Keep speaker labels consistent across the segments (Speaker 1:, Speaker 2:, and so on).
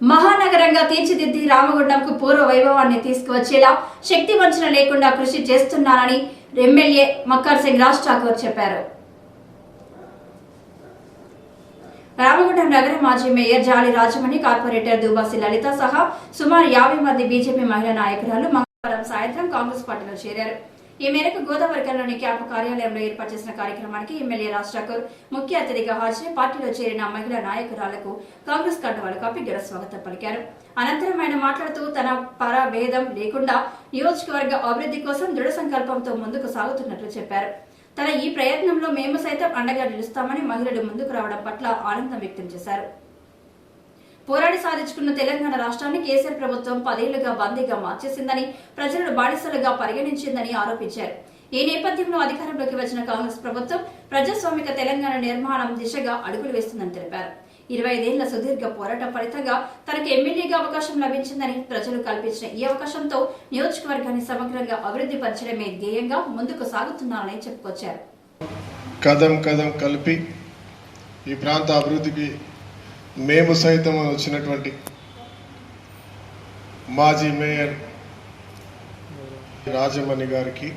Speaker 1: మహానగరంగా తీర్చిదిద్ది రామగుండంకు పూర్వ వైభవాన్ని తీసుకువచ్చేలా శక్తి వంచన లేకుండా కృషి చేస్తున్నారని ఎమ్మెల్యే మక్కర్ సింగ్ రాజ్ ఠాకూర్ చెప్పారు. రామగుండం నగర మాజీ మేయర్ జాలి రాజమణి, కార్పొరేటర్ దుబాసి లలిత సహా సుమారు 50 మంది బీజేపీ మహిళా నాయకురాలు మంగళవారం సాయంత్రం కాంగ్రెస్ పార్టీలో చేరారు. ఈ మేరకు గోదావరికల్లోని క్యాంపు కార్యాలయంలో ఏర్పాటు చేసిన కార్యక్రమానికి ఎమ్మెల్యే రాజ్ ఠాకూర్ ముఖ్య అతిథిగా హాజరై పార్టీలో చేరిన మహిళా నాయకురాలకు కాంగ్రెస్ కండువాలు కప్పి ఘన స్వాగతం పలికారు. అనంతరం ఆయన మాట్లాడుతూ తన పరభేదం లేకుండా నియోజకవర్గ అభివృద్ధి కోసం దృఢ సంకల్పంతో ముందుకు సాగుతున్నట్లు చెప్పారు. తన ఈ ప్రయత్నంలో మేము సైతం అండగా నిలుస్తామని మహిళలు ముందుకు రావడం పట్ల ఆనందం వ్యక్తం చేశారు. పోరాడి సాధించుకున్న తెలంగాణ రాష్ట్రాన్ని కేసీఆర్ ప్రభుత్వం 10 ఏళ్లుగా బందీగా మార్చేసిందని, ప్రజలను బానిసలుగా పరిగణించిందని ఆరోపించారు. ఈ నేపథ్యంలో అధికారంలోకి వచ్చిన కాంగ్రెస్ ప్రభుత్వం ప్రజాస్వామిక తెలంగాణ నిర్మాణం దిశగా అడుగులు వేస్తుందని తెలిపారు. 25 ఏళ్ల సుదీర్ఘ పోరాటం ఫలితంగా తనకు ఎమ్మెల్యేగా అవకాశం లభించిందని, ప్రజలు కల్పించిన ఈ అవకాశంతో నియోజకవర్గాన్ని సమగ్రంగా అభివృద్ధి పరచడమే ధ్యేయంగా ముందుకు సాగుతున్నారని చెప్పుకొచ్చారు.
Speaker 2: కదం కదం కలిపి ఈ ప్రాంత అభివృద్ధికి మేము సైతం వచ్చినటువంటి మాజీ మేయర్ రాజమణి గారికి,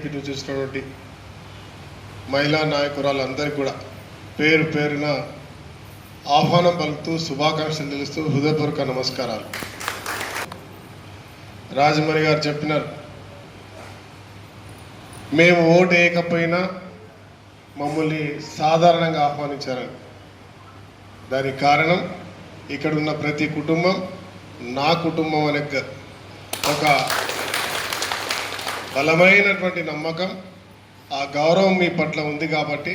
Speaker 2: ఇటు చూసినటువంటి మహిళా నాయకురాలందరికీ కూడా పేరు పేరున ఆహ్వానం పలుకుతూ శుభాకాంక్షలు తెలుస్తూ హృదయపూర్వక నమస్కారాలు. రాజమణి గారు చెప్పినారు, మేము ఓటు వేయకపోయినా మమ్మల్ని సాధారణంగా ఆహ్వానించారని. దానికి కారణం ఇక్కడ ఉన్న ప్రతి కుటుంబం నా కుటుంబం అనే ఒక బలమైనటువంటి నమ్మకం, ఆ గౌరవం మీ పట్ల ఉంది. కాబట్టి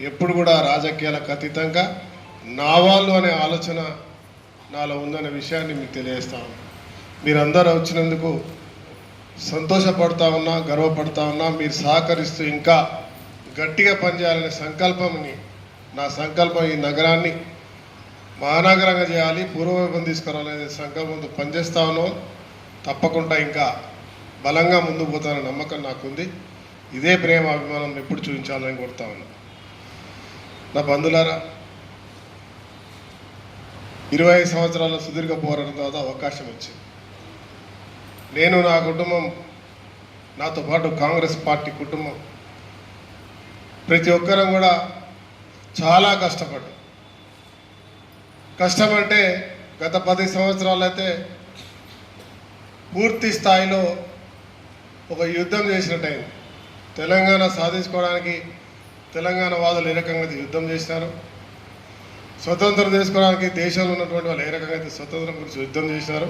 Speaker 2: ఎప్పుడు కూడా రాజకీయాలకు అతీతంగా నా వాళ్ళు అనే ఆలోచన నాలో ఉందనే విషయాన్ని మీకు తెలియజేస్తాను. మీరందరూ వచ్చినందుకు సంతోషపడతా ఉన్నా, గర్వపడతా ఉన్నా. మీరు సహకరిస్తూ ఇంకా గట్టిగా పనిచేయాలనే సంకల్పంని, నా సంకల్పం ఈ నగరాన్ని మహానగరంగా చేయాలి, పూర్వవైభవం తీసుకురావాలనే సంకల్పంతో పనిచేస్తా ఉన్నాం. తప్పకుండా ఇంకా బలంగా ముందుకు పోతాననే నమ్మకం నాకుంది. ఇదే ప్రేమ అభిమానం ఎప్పుడు చూపించాలని కోరుతా ఉన్నా. నా బంధువులారా, 25 సంవత్సరాల సుదీర్ఘ పోరాటం తర్వాత అవకాశం వచ్చింది. నేను, నా కుటుంబం, నాతో పాటు కాంగ్రెస్ పార్టీ కుటుంబం ప్రతి ఒక్కరం కూడా చాలా కష్టపడ్డాం. కష్టం అంటే గత 10 సంవత్సరాలు అయితే పూర్తి స్థాయిలో ఒక యుద్ధం చేసినట్టయింది. తెలంగాణ సాధించుకోవడానికి తెలంగాణ వాదులు ఏ రకంగా అయితే యుద్ధం చేసినారు, స్వతంత్రం తీసుకోవడానికి దేశంలో ఉన్నటువంటి వాళ్ళు ఏ రకంగా అయితే స్వతంత్రం గురించి యుద్ధం చేసినారు,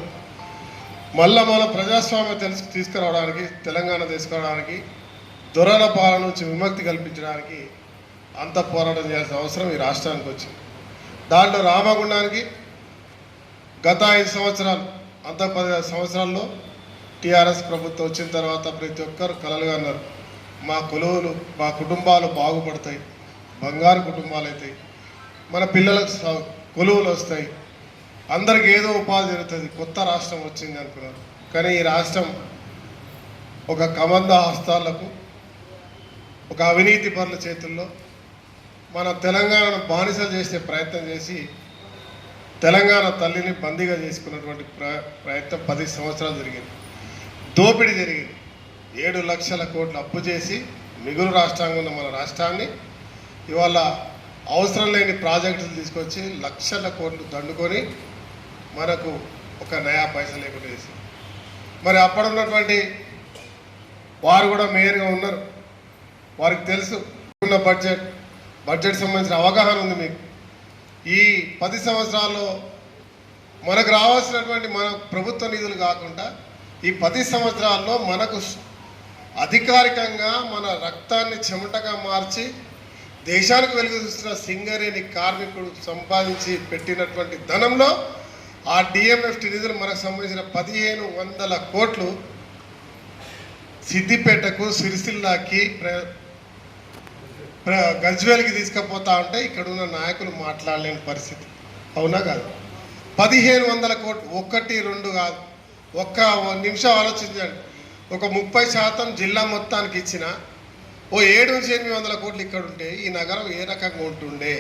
Speaker 2: మళ్ళా మన ప్రజాస్వామ్యం తీసుకురావడానికి, తెలంగాణ తీసుకోవడానికి, దొరల పాలన నుంచి విముక్తి కల్పించడానికి అంత పోరాటం చేయాల్సిన అవసరం ఈ రాష్ట్రానికి వచ్చింది. దాంట్లో రామగుండానికి గత 5 సంవత్సరాలు, అంత 10 సంవత్సరాల్లో టీఆర్ఎస్ ప్రభుత్వం వచ్చిన తర్వాత ప్రతి ఒక్కరు కలలుగా అన్నారు, మా కొలువులు, మా కుటుంబాలు బాగుపడతాయి, బంగారు కుటుంబాలు అవుతాయి, మన పిల్లలకు కొలువులు వస్తాయి, అందరికి ఏదో ఉపాధి జరుగుతుంది, కొత్త రాష్ట్రం వచ్చింది అనుకున్నారు. కానీ ఈ రాష్ట్రం ఒక కమంద హస్తాలకు, ఒక అవినీతి పరుల చేతుల్లో మన తెలంగాణను బానిసలు చేసే ప్రయత్నం చేసి తెలంగాణ తల్లిని బందీగా చేసుకున్నటువంటి ప్రయత్నం 10 సంవత్సరాలు జరిగింది. దోపిడీ జరిగింది. 7 లక్షల కోట్లు అప్పు చేసి మిగులు రాష్ట్రంగా ఉన్న మన రాష్ట్రాన్ని ఇవాళ అవసరం లేని ప్రాజెక్టులు తీసుకొచ్చి లక్షల కోట్లు దండుకొని మనకు ఒక నయా పైసా లేకుండా చేసి, మరి అప్పుడున్నటువంటి వారు కూడా మేయర్గా ఉన్నారు, వారికి తెలుసు ఉన్న బడ్జెట్ సంబంధించిన అవగాహన ఉంది మీకు. ఈ 10 సంవత్సరాల్లో మనకు రావాల్సినటువంటి మన ప్రభుత్వ నిధులు కాకుండా ఈ 10 సంవత్సరాల్లో మనకు అధికారికంగా మన రక్తాన్ని చెమటగా మార్చి దేశానికి వెలుగు చూస్తున్న సింగరేణి కార్మికుడు సంపాదించి పెట్టినటువంటి ధనంలో ఆ డిఎంఎఫ్టి నిధులు మనకు సంబంధించిన 1500 కోట్లు సిద్దిపేటకు, సిరిసిల్లాకి, గజ్వేల్కి తీసుకుపోతా ఉంటే ఇక్కడ ఉన్న నాయకులు మాట్లాడలేని పరిస్థితి. అవునా కాదు? 1500 కోట్లు, 1, 2 కాదు. ఒక్క నిమిషం ఆలోచించండి. ఒక 30% జిల్లా మొత్తానికి ఇచ్చిన ఓ 7 నుంచి 800 కోట్లు ఇక్కడ ఉంటే ఈ నగరం ఏ రకంగా ఉంటుండే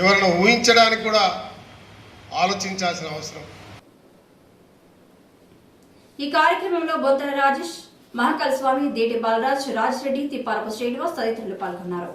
Speaker 2: ఎవరైనా ఊహించడానికి కూడా ఆలోచించాల్సిన అవసరం.
Speaker 1: ఈ కార్యక్రమంలో బొంతల రాజేష్, మహాకాల్ స్వామి, దేటి బాలరాజ్, రాజ్ రెడ్డి, తిప్పారపు శ్రీనివాస్ తదితరులు పాల్గొన్నారు.